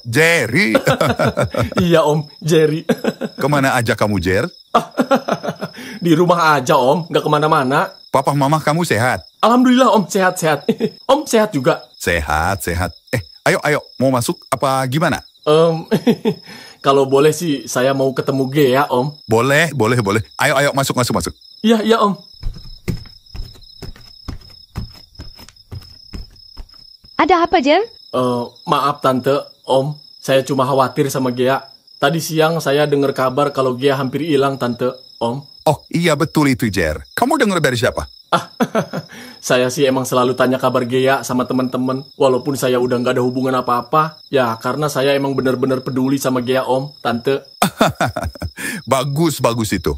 Jerry. Iya Om, Jerry. Kemana aja kamu, Jer? Di rumah aja Om, nggak kemana-mana. Papa mama kamu sehat? Alhamdulillah Om, sehat-sehat. Om sehat juga? Sehat. Ayo, mau masuk apa gimana? Kalau boleh sih, saya mau ketemu Gea Om. Boleh. Ayo, masuk. Iya Om. Ada apa, Jer? Maaf Tante, Om. Saya cuma khawatir sama Gea. Tadi siang saya dengar kabar kalau Gea hampir hilang, Tante, Om. Oh iya betul itu, Jer. Kamu dengar dari siapa? Saya sih emang selalu tanya kabar Gea sama teman-teman. Walaupun saya udah nggak ada hubungan apa-apa. Ya, karena saya emang benar-benar peduli sama Gea, Om, Tante. Bagus itu.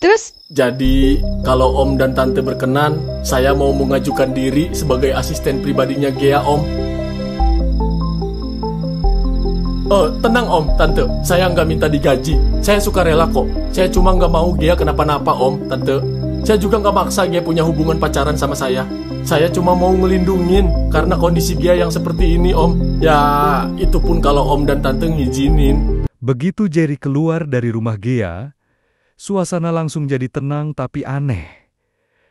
Terus? Jadi, kalau Om dan Tante berkenan, saya mau mengajukan diri sebagai asisten pribadinya Gea, Om. Tenang Om, Tante. Saya nggak minta digaji. Saya suka rela kok. Saya cuma nggak mau Gea kenapa-napa, Om, Tante. Saya juga nggak maksa Gea punya hubungan pacaran sama saya. Saya cuma mau ngelindungin karena kondisi Gea yang seperti ini, Om. Ya, itu pun kalau Om dan Tante ngizinin. Begitu Jerry keluar dari rumah Gea, suasana langsung jadi tenang tapi aneh.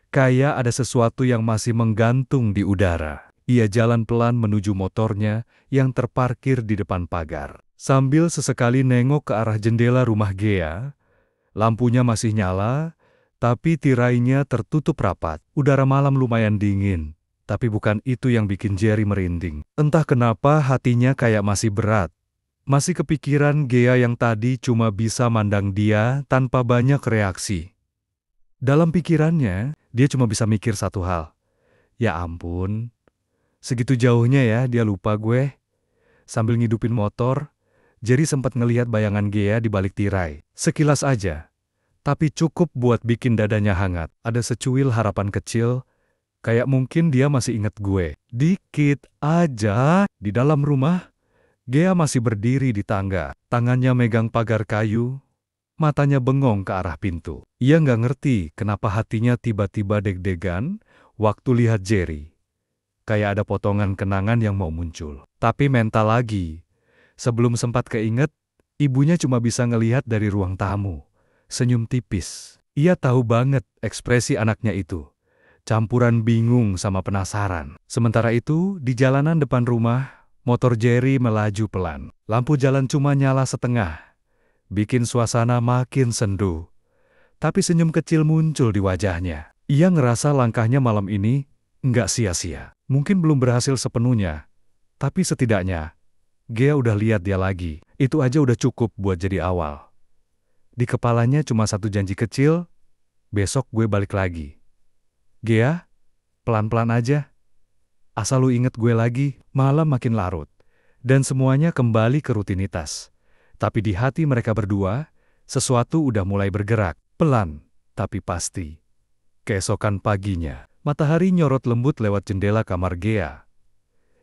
Kayak ada sesuatu yang masih menggantung di udara. Ia jalan pelan menuju motornya yang terparkir di depan pagar. Sambil sesekali nengok ke arah jendela rumah Gea, lampunya masih nyala, tapi tirainya tertutup rapat. Udara malam lumayan dingin, tapi bukan itu yang bikin Jerry merinding. Entah kenapa hatinya kayak masih berat. Masih kepikiran Gea yang tadi cuma bisa mandang dia tanpa banyak reaksi. Dalam pikirannya, dia cuma bisa mikir satu hal. Ya ampun, segitu jauhnya ya dia lupa gue. Sambil ngidupin motor, Jerry sempat ngelihat bayangan Gea di balik tirai. Sekilas aja, tapi cukup buat bikin dadanya hangat. Ada secuil harapan kecil, kayak mungkin dia masih ingat gue. Dikit aja di dalam rumah, Gea masih berdiri di tangga, tangannya megang pagar kayu, matanya bengong ke arah pintu. Ia nggak ngerti kenapa hatinya tiba-tiba deg-degan waktu lihat Jerry. Kayak ada potongan kenangan yang mau muncul. Tapi mental lagi. Sebelum sempat keinget, ibunya cuma bisa ngelihat dari ruang tamu. Senyum tipis. Ia tahu banget ekspresi anaknya itu. Campuran bingung sama penasaran. Sementara itu, di jalanan depan rumah, motor Jerry melaju pelan. Lampu jalan cuma nyala setengah, bikin suasana makin sendu. Tapi senyum kecil muncul di wajahnya. Ia ngerasa langkahnya malam ini nggak sia-sia. Mungkin belum berhasil sepenuhnya, tapi setidaknya Gea udah lihat dia lagi. Itu aja udah cukup buat jadi awal. Di kepalanya cuma satu janji kecil, besok gue balik lagi. Gea, pelan-pelan aja. Asal lu inget gue lagi. Malam makin larut, dan semuanya kembali ke rutinitas. Tapi di hati mereka berdua, sesuatu udah mulai bergerak, pelan, tapi pasti. Keesokan paginya, matahari nyorot lembut lewat jendela kamar Gea.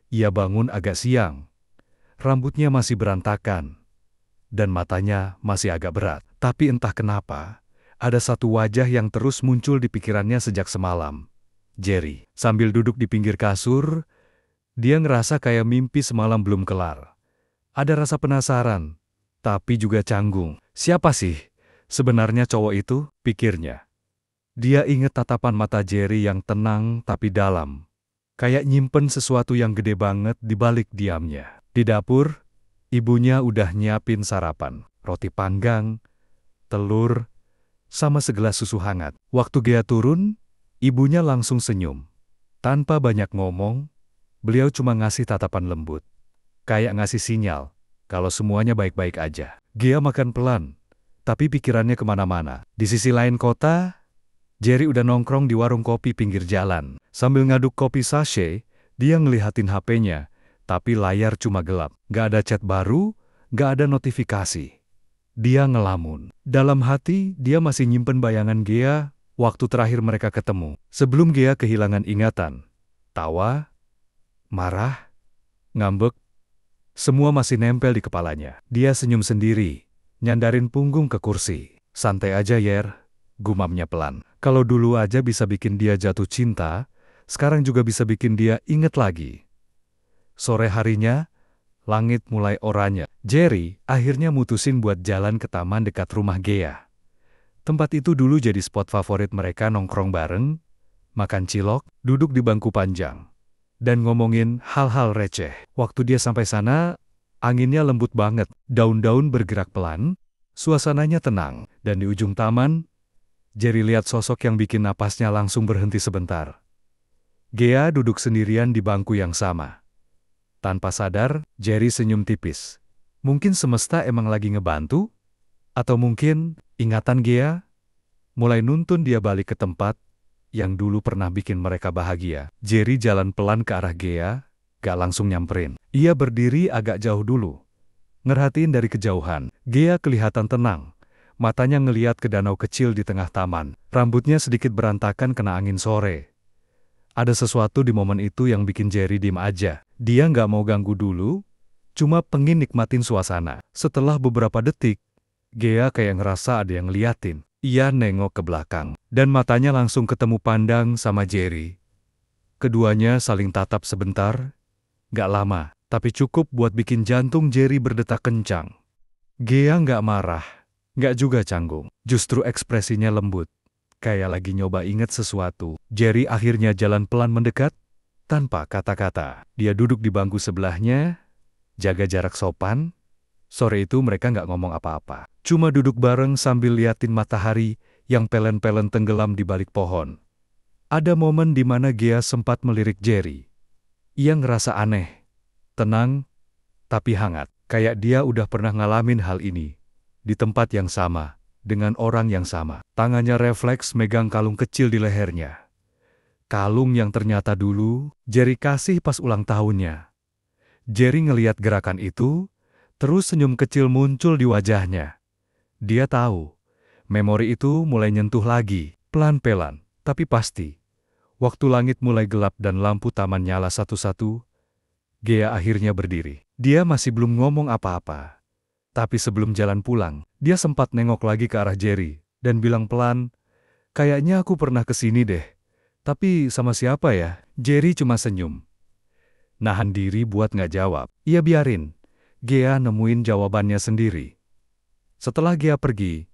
Ia bangun agak siang. Rambutnya masih berantakan, dan matanya masih agak berat. Tapi entah kenapa, ada satu wajah yang terus muncul di pikirannya sejak semalam. Jerry. Sambil duduk di pinggir kasur, dia ngerasa kayak mimpi semalam belum kelar. Ada rasa penasaran, tapi juga canggung. Siapa sih sebenarnya cowok itu? Pikirnya. Dia ingat tatapan mata Jerry yang tenang tapi dalam. Kayak nyimpen sesuatu yang gede banget di balik diamnya. Di dapur, ibunya udah nyiapin sarapan. Roti panggang, telur, sama segelas susu hangat. Waktu Gea turun, ibunya langsung senyum. Tanpa banyak ngomong, beliau cuma ngasih tatapan lembut. Kayak ngasih sinyal kalau semuanya baik-baik aja. Gea makan pelan, tapi pikirannya kemana-mana. Di sisi lain kota, Jerry udah nongkrong di warung kopi pinggir jalan. Sambil ngaduk kopi sachet, dia ngelihatin HP-nya, tapi layar cuma gelap. Gak ada chat baru, gak ada notifikasi. Dia ngelamun. Dalam hati, dia masih nyimpen bayangan Gea waktu terakhir mereka ketemu. Sebelum Gea kehilangan ingatan, tawa, marah, ngambek, semua masih nempel di kepalanya. Dia senyum sendiri, nyandarin punggung ke kursi. Santai aja, Yer, gumamnya pelan. Kalau dulu aja bisa bikin dia jatuh cinta, sekarang juga bisa bikin dia inget lagi. Sore harinya, Langit mulai oranye. Jerry akhirnya mutusin buat jalan ke taman dekat rumah Gea. Tempat itu dulu jadi spot favorit mereka nongkrong bareng, makan cilok, duduk di bangku panjang, dan ngomongin hal-hal receh. Waktu dia sampai sana, anginnya lembut banget, daun-daun bergerak pelan, suasananya tenang, dan di ujung taman, Jerry lihat sosok yang bikin napasnya langsung berhenti sebentar. Gea duduk sendirian di bangku yang sama. Tanpa sadar, Jerry senyum tipis. Mungkin semesta emang lagi ngebantu? Atau mungkin ingatan Gea mulai nuntun dia balik ke tempat yang dulu pernah bikin mereka bahagia. Jerry jalan pelan ke arah Gea, gak langsung nyamperin. Ia berdiri agak jauh dulu. Ngerhatiin dari kejauhan, Gea kelihatan tenang. Matanya ngeliat ke danau kecil di tengah taman. Rambutnya sedikit berantakan kena angin sore. Ada sesuatu di momen itu yang bikin Jerry diem aja. Dia nggak mau ganggu dulu, cuma pengen nikmatin suasana. Setelah beberapa detik, Gea kayak ngerasa ada yang ngeliatin. Ia nengok ke belakang, dan matanya langsung ketemu pandang sama Jerry. Keduanya saling tatap sebentar, nggak lama, tapi cukup buat bikin jantung Jerry berdetak kencang. Gea nggak marah, nggak juga canggung, justru ekspresinya lembut. Kayak lagi nyoba inget sesuatu. Jerry akhirnya jalan pelan mendekat, tanpa kata-kata. Dia duduk di bangku sebelahnya, jaga jarak sopan. Sore itu mereka nggak ngomong apa-apa. Cuma duduk bareng sambil liatin matahari yang pelen-pelen tenggelam di balik pohon. Ada momen di mana Gea sempat melirik Jerry. Ia ngerasa aneh, tenang, tapi hangat. Kayak dia udah pernah ngalamin hal ini, di tempat yang sama. Dengan orang yang sama. Tangannya refleks megang kalung kecil di lehernya. Kalung yang ternyata dulu Jerry kasih pas ulang tahunnya. Jerry ngeliat gerakan itu, terus senyum kecil muncul di wajahnya. Dia tahu, memori itu mulai nyentuh lagi, pelan-pelan, tapi pasti. Waktu langit mulai gelap dan lampu taman nyala satu-satu, Gea akhirnya berdiri. Dia masih belum ngomong apa-apa. Tapi sebelum jalan pulang, dia sempat nengok lagi ke arah Jerry, dan bilang pelan, "Kayaknya aku pernah kesini deh. Tapi sama siapa ya?" Jerry cuma senyum. Nahan diri buat nggak jawab. Ia biarin. Gea nemuin jawabannya sendiri. Setelah Gea pergi,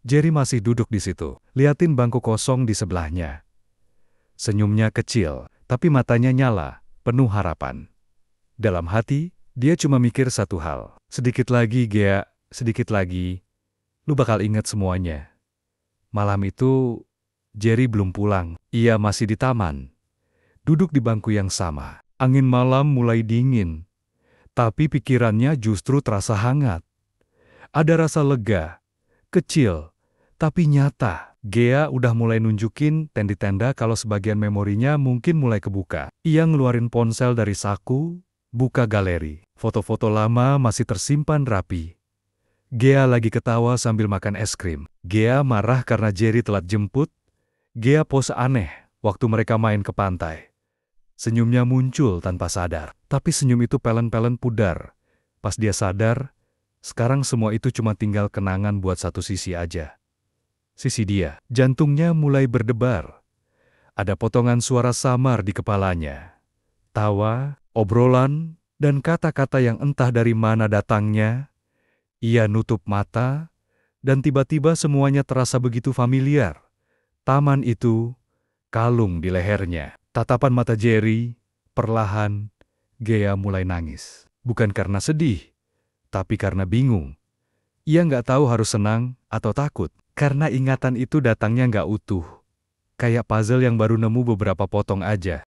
Jerry masih duduk di situ, liatin bangku kosong di sebelahnya. Senyumnya kecil, tapi matanya nyala, penuh harapan. Dalam hati, dia cuma mikir satu hal. Sedikit lagi, Gea, sedikit lagi. Lu bakal ingat semuanya. Malam itu, Jerry belum pulang. Ia masih di taman. Duduk di bangku yang sama. Angin malam mulai dingin. Tapi pikirannya justru terasa hangat. Ada rasa lega, kecil, tapi nyata. Gea udah mulai nunjukin tenda-tenda kalau sebagian memorinya mungkin mulai kebuka. Ia ngeluarin ponsel dari saku, buka galeri. Foto-foto lama masih tersimpan rapi. Gea lagi ketawa sambil makan es krim. Gea marah karena Jerry telat jemput. Gea pose aneh waktu mereka main ke pantai. Senyumnya muncul tanpa sadar. Tapi senyum itu pelen-pelen pudar. Pas dia sadar, sekarang semua itu cuma tinggal kenangan buat satu sisi aja. Sisi dia. Jantungnya mulai berdebar. Ada potongan suara samar di kepalanya. Tawa, obrolan, dan kata-kata yang entah dari mana datangnya. Ia nutup mata, dan tiba-tiba semuanya terasa begitu familiar. Taman itu, kalung di lehernya. Tatapan mata Jerry, perlahan, Gea mulai nangis. Bukan karena sedih, tapi karena bingung. Ia nggak tahu harus senang atau takut. Karena ingatan itu datangnya nggak utuh. Kayak puzzle yang baru nemu beberapa potong aja.